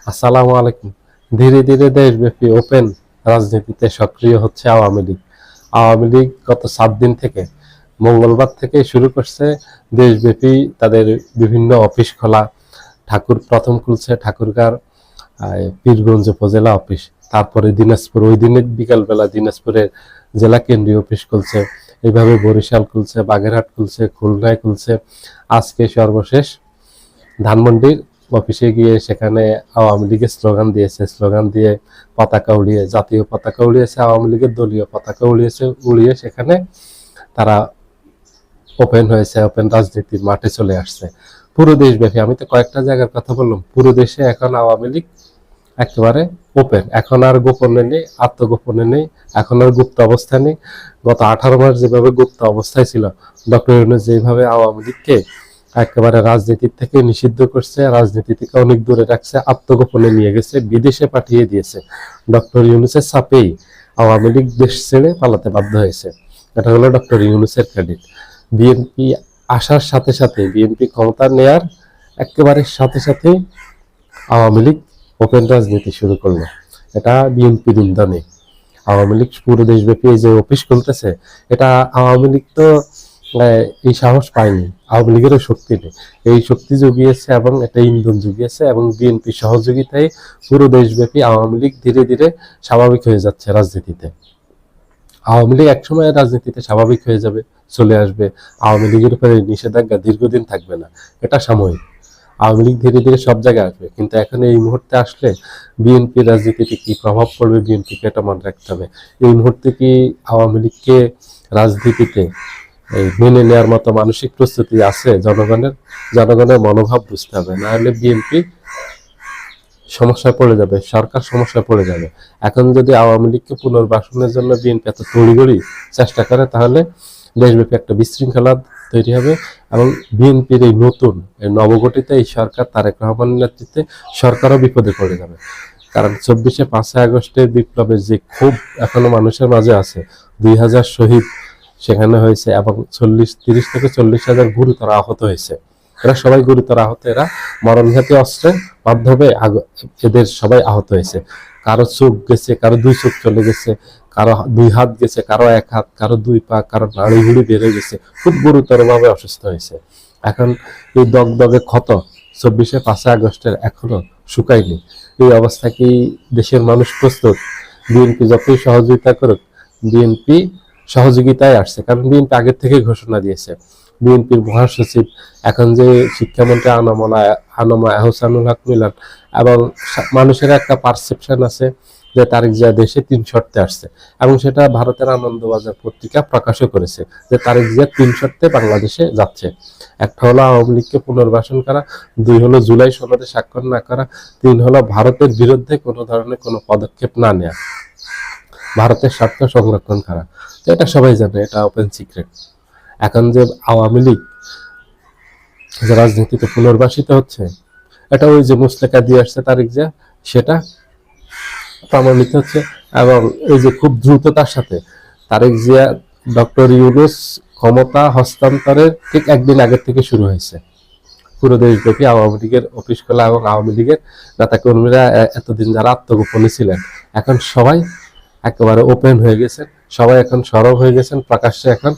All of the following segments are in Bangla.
আসসালামু আলাইকুম। ধীরে ধীরে দেশব্যাপী ওপেন রাজনীতিতে সক্রিয় হচ্ছে আওয়ামী লীগ। আওয়ামী লীগ গত 7 দিন থেকে, মঙ্গলবার থেকে শুরু করছে দেশব্যাপী তাদের বিভিন্ন অফিস খোলা। প্রথম খুলছে ঠাকুরগাঁর পীরগঞ্জ উপজেলা অফিস, তারপরে দিনাজপুর, ওই দিনের বিকালবেলা দিনাজপুরের জেলা কেন্দ্রীয় অফিস খুলছে। এইভাবে বরিশাল খুলছে, বাগেরহাট খুলছে, খুলনায় খুলছে। আজকে সর্বশেষ ধানমন্ডির অফিসে গিয়ে সেখানে আওয়ামী লীগের স্লোগান দিয়েছে, স্লোগান দিয়ে পতাকা উড়িয়ে, জাতীয় পতাকা উড়িয়েছে, আওয়ামী লীগের দলীয় পতাকা উড়িয়ে সেখানে তারা ওপেন হয়েছে, ওপেন রাজনীতির মাঠে চলে আসছে পুরো দেশব্যাপী। আমি তো কয়েকটা জায়গার কথা বললাম, পুরো দেশে এখন আওয়ামী লীগ একেবারে ওপেন। এখন আর গোপনে নেই, আত্মগোপনে নেই, এখন আর গুপ্ত অবস্থায় নেই। গত 18 মাস যেভাবে গুপ্ত অবস্থায় ছিল, ডক্টর ইউনূস যেভাবে আওয়ামী লীগকে একেবারে রাজনীতির থেকে নিষিদ্ধ করছে, রাজনীতি থেকে অনেক দূরে রাখছে, আত্মগোপনে নিয়ে গেছে, বিদেশে পাঠিয়ে দিয়েছে, ডক্টর ইউনূসের চাপেই আওয়ামী লীগ দেশ ছেড়ে পালাতে বাধ্য হয়েছে। এটা হলো ডক্টর ইউনূসের ক্রেডিট। বিএনপি আসার সাথে সাথে, বিএনপি ক্ষমতা নেয়ার একেবারে সাথে সাথেই আওয়ামী লীগ ওপেন রাজনীতি শুরু করলো। এটা বিএনপির ইন্ধনে আওয়ামী লীগ পুরো দেশব্যাপী যে অফিস খুলতেছে, এটা আওয়ামী লীগ তো এই সাহস পায়নি, আওয়ামী লীগেরও শক্তি নেই। এই শক্তি জুগিয়েছে এবং এটা ইন্ধন জুগিয়েছে, এবং বিএনপি সহযোগিতায় পুরো দেশব্যাপী আওয়ামী লীগ ধীরে ধীরে স্বাভাবিক হয়ে যাচ্ছে রাজনীতিতে। আওয়ামী লীগ একসময় রাজনীতিতে স্বাভাবিক হয়ে যাবে, চলে আসবে। আওয়ামী লীগের উপরে নিষেধাজ্ঞা দীর্ঘদিন থাকবে না, এটা সাময়িক। আওয়ামী লীগ ধীরে ধীরে সব জায়গায় আসবে, কিন্তু এখন এই মুহূর্তে আসলে বিএনপি রাজনীতিতে কি প্রভাব পড়বে, বিএনপিকে এটা মনে রাখতে হবে। এই মুহূর্তে কি আওয়ামী লীগকে রাজনীতিতে মেনে নেওয়ার মতো মানসিক প্রস্তুতি আছে জনগণের? জনগণের মনোভাব বুঝতে হবে, না হলে বিএনপি সমস্যায় পড়ে যাবে, সরকার সমস্যায় পড়ে যাবে। এখন যদি আওয়ামী লীগকে পুনর্বাসনের জন্য বিএনপি এত তড়িঘড়ি চেষ্টা করে, তাহলে দেশব্যাপী একটা বিশৃঙ্খলা তৈরি হবে, এবং বিএনপির এই নতুন এই নবগঠিত এই সরকার, তারেক রহমানের নেতৃত্বে সরকারও বিপদে পড়ে যাবে। কারণ 24শে 5ই আগস্টের বিপ্লবের যে ক্ষোভ এখনো মানুষের মাঝে আছে, 2000 শহীদ সেখানে হয়েছে, এবং 30 থেকে 40 হাজার গুরুতর আহত হয়েছে। এরা সবাই গুরুতর আহত, এরা মরণঘাতী অস্ত্রের মাধ্যমে এদের সবাই আহত হয়েছে। কারো চোখ গেছে, কারো 2 চোখ চলে গেছে, কারো 2 হাত গেছে, কারো 1 হাত, কারো 2 পা, কারো নাড়ি হুড়ি বেড়ে গেছে, খুব গুরুতর ভাবে অসুস্থ হয়েছে। এখন এই দগদগে ক্ষত 24শে 5ই আগস্টের এখনো শুকায়নি। এই অবস্থা কি দেশের মানুষ প্রস্তুত? বিএনপি যতই সহযোগিতা করুক, বিএনপি সহযোগিতায় আসছে, কারণ বিএনপি আগের থেকে ঘোষণা দিয়েছে। বিএনপির মহাসচিব এখন যে শিক্ষামন্ত্রী আনমা এহসানুল হক মিলন, এবং মানুষের একটা পারসেপশন আছে যে তারেক জিয়া দেশে 3 শর্তে আসছে, এবং সেটা ভারতের আনন্দবাজার পত্রিকা প্রকাশও করেছে যে তারেক জিয়া 3 শর্তে বাংলাদেশে যাচ্ছে। একটা হলো আওয়ামী লীগকে পুনর্বাসন করা, 2 হলো জুলাই সনদে স্বাক্ষর না করা, 3 হলো ভারতের বিরুদ্ধে কোনো ধরনের কোনো পদক্ষেপ না নেওয়া, ভারতের স্বার্থ সংরক্ষণ করা। তো এটা সবাই জানে, এটা ওপেন সিক্রেট। এখন যে আওয়ামী লীগ যে রাজনীতিতে পুনর্বাসিত হচ্ছে, এটা ওই যে মুসলেকা দিয়ে আসছে তারেক জিয়া, সেটা প্রমাণিত হচ্ছে। এবং এই যে খুব দ্রুততার সাথে তারেক জিয়া, ডক্টর ইউনূস ক্ষমতা হস্তান্তরের ঠিক 1 দিন আগের থেকে শুরু হয়েছে পুরো দেশব্যাপী আওয়ামী লীগের অফিস খোলা, এবং আওয়ামী লীগের নেতা কর্মীরা এতদিন যারা আত্মগোপনে ছিলেন, এখন সবাই একেবারে ওপেন হয়ে গেছেন, সবাই এখন সরব হয়ে গেছেন, প্রকাশ্যে এখন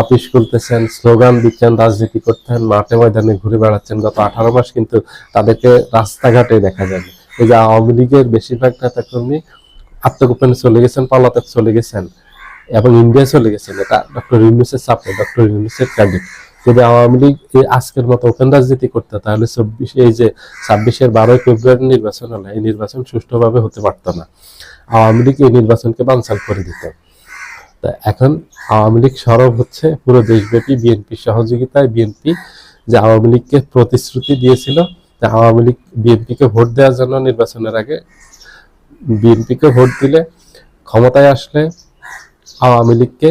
অফিস খুলতেছেন, স্লোগান দিচ্ছেন, রাজনীতি করতেন, মাঠে ময়দানে ঘুরে বেড়াচ্ছেন। গত 18 মাস কিন্তু তাদেরকে রাস্তাঘাটে দেখা যাবে। এই যে আওয়ামী লীগের বেশিরভাগ নেতা কর্মী আত্মগোপনে চলে গেছেন, পলাতক চলে গেছেন, এবং ইন্ডিয়া চলে গেছেন। এটা ডক্টর ইউনূসের চাপে, ডক্টর ইউনূসের ক্রেডিট। যদি আওয়ামী লীগ এই আজকের মতো ওপেন রাজনীতি করতে, তাহলে 12 ফেব্রুয়ারি নির্বাচন হলো, এই নির্বাচন সুষ্ঠুভাবে হতে পারতো না। আওয়ামী লীগ এই নির্বাচনকে বানচাল করে দিত। তা এখন আওয়ামী লীগ সরব হচ্ছে পুরো দেশব্যাপী বিএনপির সহযোগিতায়। বিএনপি যে আওয়ামী লীগকে প্রতিশ্রুতি দিয়েছিল, আওয়ামী লীগ বিএনপিকে ভোট দেওয়ার জন্য নির্বাচনের আগে, বিএনপিকে ভোট দিলে, ক্ষমতায় আসলে আওয়ামী লীগকে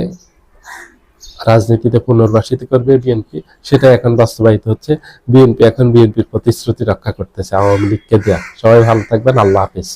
রাজনীতিতে পুনর্বাসিত করবে বিএনপি, সেটা এখন বাস্তবায়িত হচ্ছে। বিএনপি এখন বিএনপির প্রতিশ্রুতি রক্ষা করতেছে আওয়ামী লীগকে দেয়া। সবাই ভালো থাকবেন, আল্লাহ হাফেজ।